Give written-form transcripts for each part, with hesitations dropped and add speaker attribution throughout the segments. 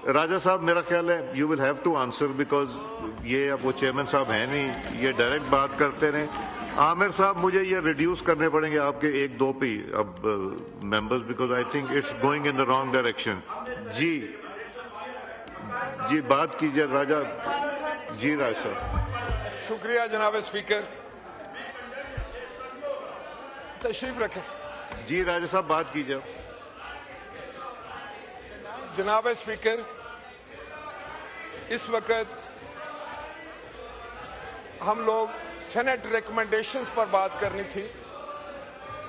Speaker 1: راجہ صاحب میرا خیال ہے you will have to answer because یہ اب وہ چیئرمین صاحب ہیں نہیں, یہ ڈائریکٹ بات کرتے رہیں. عامر صاحب مجھے یہ ریڈیوس کرنے پڑیں گے آپ کے ایک دو پہ اب members, because I think it's going in the wrong direction. جی بات کیجیے راجہ. جی راج صاحب.
Speaker 2: شکریہ جناب اسپیکر, تشریف رکھیں.
Speaker 1: جی راجہ صاحب بات کیجیے.
Speaker 2: جناب اسپیکر, اس وقت ہم لوگ سینٹ ریکمنڈیشنز پر بات کرنی تھی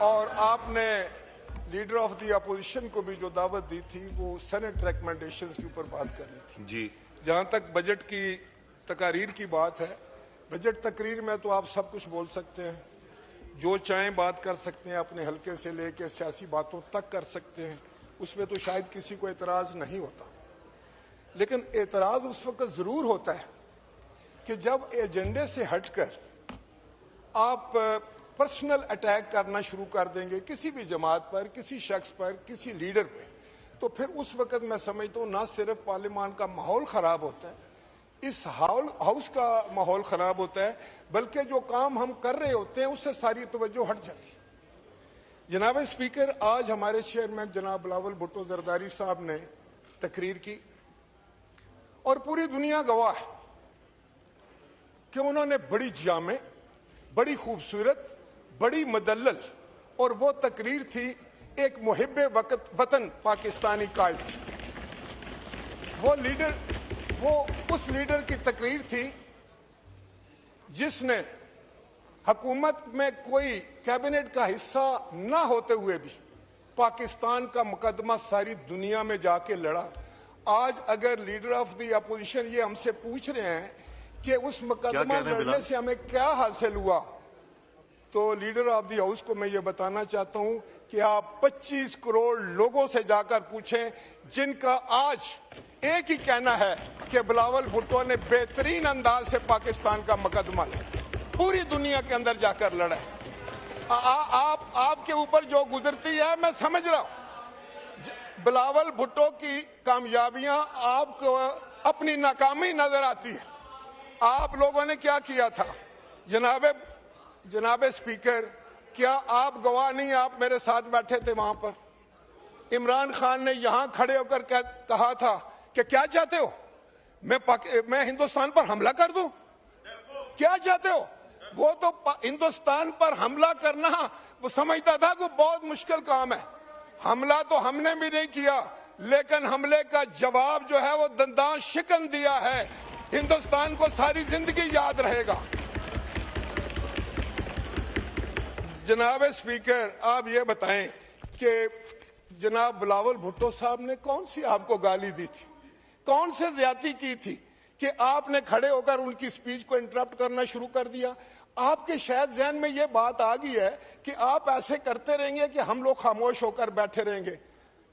Speaker 2: اور آپ نے لیڈر آف دی اپوزیشن کو بھی جو دعوت دی تھی وہ سینٹ ریکمنڈیشنز کے اوپر بات کرنی تھی.
Speaker 1: جی
Speaker 2: جہاں تک بجٹ کی تقاریر کی بات ہے, بجٹ تقریر میں تو آپ سب کچھ بول سکتے ہیں, جو چاہیں بات کر سکتے ہیں, اپنے حلقے سے لے کے سیاسی باتوں تک کر سکتے ہیں, اس میں تو شاید کسی کو اعتراض نہیں ہوتا. لیکن اعتراض اس وقت ضرور ہوتا ہے کہ جب ایجنڈے سے ہٹ کر آپ پرسنل اٹیک کرنا شروع کر دیں گے کسی بھی جماعت پر, کسی شخص پر, کسی لیڈر پہ, تو پھر اس وقت میں سمجھتا ہوں نہ صرف پارلیمان کا ماحول خراب ہوتا ہے, اس ہاؤس کا ماحول خراب ہوتا ہے, بلکہ جو کام ہم کر رہے ہوتے ہیں اس سے ساری توجہ ہٹ جاتی ہے. جناب اسپیکر, آج ہمارے چیئرمین جناب بلاول بھٹو زرداری صاحب نے تقریر کی اور پوری دنیا گواہ ہے کہ انہوں نے بڑی جامع, بڑی خوبصورت, بڑی مدلل, اور وہ تقریر تھی ایک محب وطن پاکستانی قائد کی. وہ اس لیڈر کی تقریر تھی جس نے حکومت میں کوئی کیبنٹ کا حصہ نہ ہوتے ہوئے بھی پاکستان کا مقدمہ ساری دنیا میں جا کے لڑا. آج اگر لیڈر آف دی اپوزیشن یہ ہم سے پوچھ رہے ہیں کہ اس مقدمہ لڑنے سے ہمیں کیا حاصل ہوا, تو لیڈر آف دی ہاؤس کو میں یہ بتانا چاہتا ہوں کہ آپ 25 کروڑ لوگوں سے جا کر پوچھیں جن کا آج ایک ہی کہنا ہے کہ بلاول بھٹو نے بہترین انداز سے پاکستان کا مقدمہ لڑا, پوری دنیا کے اندر جا کر لڑا ہے. آپ کے اوپر جو گزرتی ہے میں سمجھ رہا ہوں. بلاول بھٹو کی کامیابیاں آپ کو اپنی ناکامی نظر آتی ہے. آپ لوگوں نے کیا کیا تھا جناب اسپیکر, کیا آپ گواہ نہیں, آپ میرے ساتھ بیٹھے تھے وہاں پر. عمران خان نے یہاں کھڑے ہو کر کہا تھا کہ کیا چاہتے ہو, میں ہندوستان پر حملہ کر دوں, کیا چاہتے ہو. وہ تو ہندوستان پر حملہ کرنا وہ سمجھتا تھا کہ بہت مشکل کام ہے. حملہ تو ہم نے بھی نہیں کیا, لیکن حملے کا جواب جو ہے وہ دندان شکن دیا ہے. ہندوستان کو ساری زندگی یاد رہے گا. جناب اسپیکر, آپ یہ بتائیں کہ جناب بلاول بھٹو صاحب نے کون سی آپ کو گالی دی تھی, کون سے زیادتی کی تھی کہ آپ نے کھڑے ہو کر ان کی سپیچ کو انٹرپٹ کرنا شروع کر دیا. آپ کے شاید ذہن میں یہ بات آ گئی ہے کہ آپ ایسے کرتے رہیں گے کہ ہم لوگ خاموش ہو کر بیٹھے رہیں گے.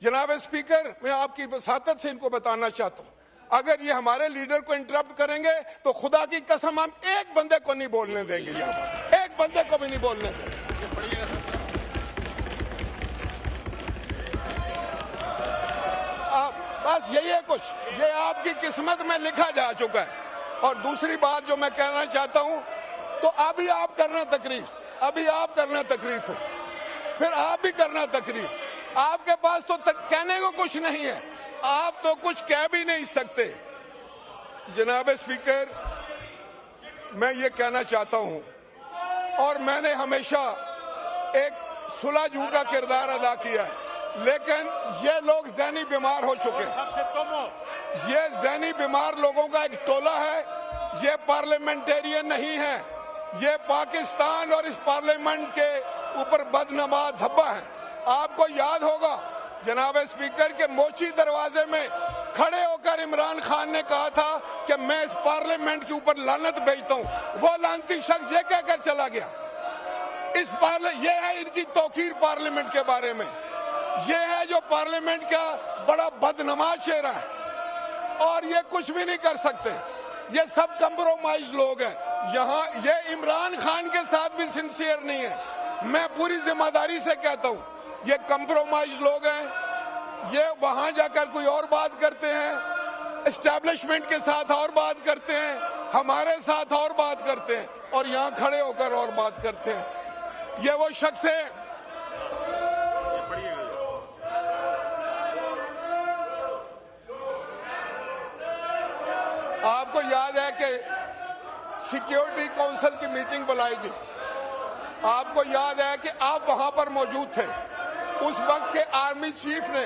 Speaker 2: جناب اسپیکر, میں آپ کی وساطت سے ان کو بتانا چاہتا ہوں, اگر یہ ہمارے لیڈر کو انٹرپٹ کریں گے تو خدا کی قسم ہم ایک بندے کو نہیں بولنے دیں گے, ایک بندے کو بھی نہیں بولنے دیں گے. بس یہی ہے کچھ, یہ آپ کی قسمت میں لکھا جا چکا ہے. اور دوسری بات جو میں کہنا چاہتا ہوں, تو ابھی آپ کرنا تقریر, ابھی آپ کرنا تقریر, پھر آپ بھی کرنا تقریر. آپ کے پاس تو کہنے کو کچھ نہیں ہے, آپ تو کچھ کہہ بھی نہیں سکتے. جناب اسپیکر, میں یہ کہنا چاہتا ہوں, اور میں نے ہمیشہ ایک صلح جو کا کردار ادا کیا ہے, لیکن یہ لوگ ذہنی بیمار ہو چکے ہیں. یہ ذہنی بیمار لوگوں کا ایک ٹولہ ہے, یہ پارلیمنٹیرین نہیں ہے, یہ پاکستان اور اس پارلیمنٹ کے اوپر بدنما دھبا ہے. آپ کو یاد ہوگا جناب اسپیکر کے موچی دروازے میں کھڑے ہو کر عمران خان نے کہا تھا کہ میں اس پارلیمنٹ کے اوپر لعنت بھیجتا ہوں. وہ لعنتی شخص یہ کہہ کر چلا گیا. یہ ہے ان کی توقیر پارلیمنٹ کے بارے میں, یہ ہے جو پارلیمنٹ کا بڑا بدنما چہرہ ہے, اور یہ کچھ بھی نہیں کر سکتے. یہ سب کمپرومائز لوگ ہیں. یہاں یہ عمران خان کے ساتھ بھی سنسیئر نہیں ہے. میں پوری ذمہ داری سے کہتا ہوں, یہ کمپرومائز لوگ ہیں. یہ وہاں جا کر کوئی اور بات کرتے ہیں, اسٹیبلشمنٹ کے ساتھ اور بات کرتے ہیں, ہمارے ساتھ اور بات کرتے ہیں, اور یہاں کھڑے ہو کر اور بات کرتے ہیں. یہ وہ شخص ہے آپ کو یاد ہے کہ سیکیورٹی کونسل کی میٹنگ بلائی گئی, آپ کو یاد ہے کہ آپ وہاں پر موجود تھے. اس وقت کے آرمی چیف نے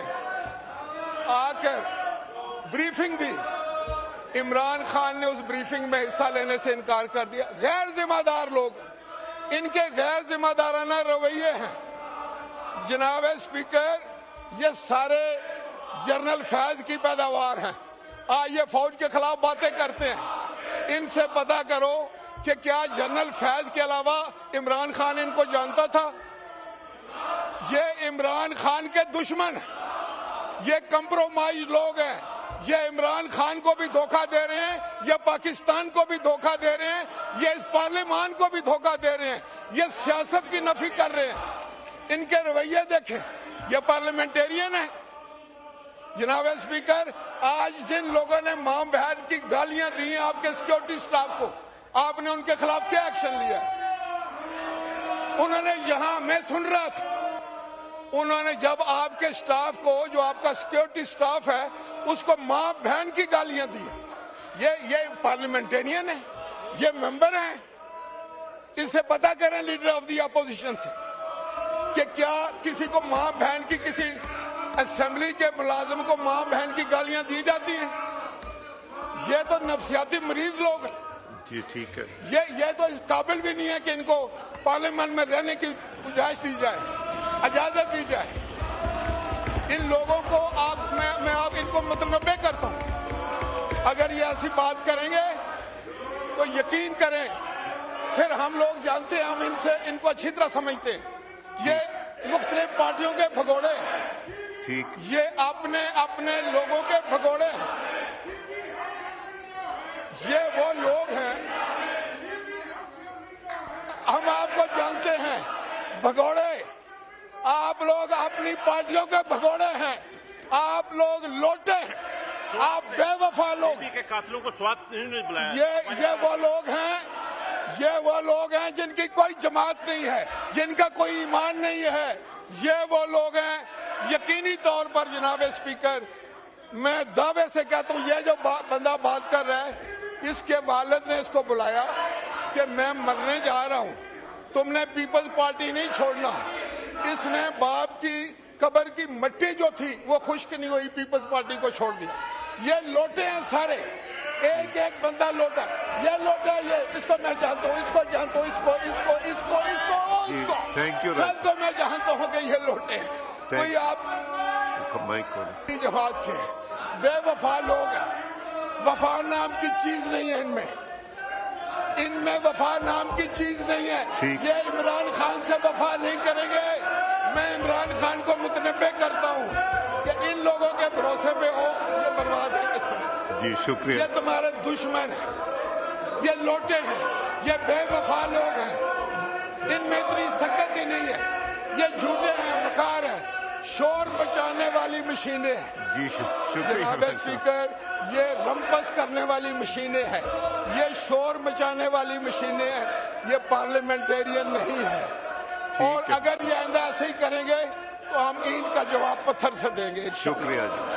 Speaker 2: آ کر بریفنگ دی, عمران خان نے اس بریفنگ میں حصہ لینے سے انکار کر دیا. غیر ذمہ دار لوگ, ان کے غیر ذمہ دارانہ رویے ہیں. جناب اسپیکر, یہ سارے جنرل فیض کی پیداوار ہیں. آج یہ فوج کے خلاف باتیں کرتے ہیں. ان سے پتہ کرو کہ کیا جنرل فیض کے علاوہ عمران خان ان کو جانتا تھا؟ یہ عمران خان کے دشمن ہیں, یہ کمپرومائز لوگ ہیں. یہ عمران خان کو بھی دھوکہ دے رہے ہیں, یہ پاکستان کو بھی دھوکہ دے رہے ہیں, یہ اس پارلیمان کو بھی دھوکہ دے رہے ہیں, یہ سیاست کی نفی کر رہے ہیں. ان کے رویے دیکھیں, یہ پارلیمنٹیرین ہیں. جناب اسپیکر, آج جن لوگوں نے ماں بہن کی گالیاں دی ہیں آپ کے سیکیورٹی سٹاف کو, آپ نے ان کے خلاف کیا ایکشن لیا ہے؟ انہوں نے یہاں, میں سن رہا تھا, انہوں نے جب آپ کے سٹاف کو, جو آپ کا سیکیورٹی سٹاف ہے, اس کو ماں بہن کی گالیاں دی. یہ پارلیمنٹیرین ہیں, یہ ممبر ہیں. ان سے پتہ کریں لیڈر آف دی اپوزیشن سے کہ کیا کسی کو ماں بہن کی, کسی اسمبلی کے ملازم کو ماں بہن کی گالیاں دی جاتی ہیں؟ یہ تو نفسیاتی مریض لوگ ہیں.
Speaker 1: جی ٹھیک ہے.
Speaker 2: یہ تو اس قابل بھی نہیں ہے کہ ان کو پارلیمنٹ میں رہنے کی گنجائش دی جائے, اجازت دی جائے. ان لوگوں کو میں آپ ان کو متنبع کرتا ہوں, اگر یہ ایسی بات کریں گے تو یقین کریں, پھر ہم لوگ جانتے ہیں, ہم ان کو اچھی طرح سمجھتے ہیں. یہ مختلف پارٹیوں کے بھگوڑے ہیں, یہ اپنے لوگوں کے بھگوڑے ہیں. یہ وہ لوگ ہیں, ہم آپ کو جانتے ہیں, بھگوڑے. آپ لوگ اپنی پارٹیوں کے بھگوڑے ہیں, آپ لوگ لوٹے ہیں, آپ بے وفا لوگ.
Speaker 3: قاتلوں کو سوات نہیں بلایا.
Speaker 2: یہ وہ لوگ ہیں جن کی کوئی جماعت نہیں ہے, جن کا کوئی ایمان نہیں ہے. یہ وہ لوگ ہیں یقینی طور پر. جناب اسپیکر, میں دعوے سے کہتا ہوں, یہ جو بندہ بات کر رہا ہے, اس کے والد نے اس کو بلایا کہ میں مرنے جا رہا ہوں, تم نے پیپلز پارٹی نہیں چھوڑنا. اس نے باپ کی قبر کی مٹی جو تھی وہ خشک نہیں ہوئی, پیپلز پارٹی کو چھوڑ دیا. یہ لوٹے ہیں سارے, ایک ایک بندہ لوٹا. یہ لوٹا, یہ اس کو میں جانتا ہوں, اس کو جانتا ہوں, اس کو سب کو میں جانتا ہوں کہ یہ لوٹے ہیں. کوئی آپ جماعت کے بے وفا لوگ ہیں. وفا نام کی چیز نہیں ہے ان میں وفا نام کی چیز نہیں ہے. یہ عمران خان سے وفا نہیں کریں گے. میں عمران خان کو متنبع کرتا ہوں کہ ان لوگوں کے بھروسے پہ ہو, یہ برباد ہے کہ تمہیں.
Speaker 1: جی شکریہ.
Speaker 2: یہ تمہارے دشمن ہیں, یہ لوٹے ہیں, یہ بے وفا لوگ ہیں. ان میں اتنی سکت ہی نہیں ہے. یہ جھوٹے ہیں, مکار ہیں, شور بچانے والی مشینیں ہیں.
Speaker 1: جی شکریہ.
Speaker 2: جناب اسپیکر, یہ رمپس کرنے والی مشینیں ہیں, یہ شور مچانے والی مشینیں ہیں, یہ پارلیمنٹیرین نہیں ہے. اور اگر یہ آئندہ ایسے ہی کریں گے تو ہم اینٹ کا جواب پتھر سے دیں گے.
Speaker 1: شکریہ جی.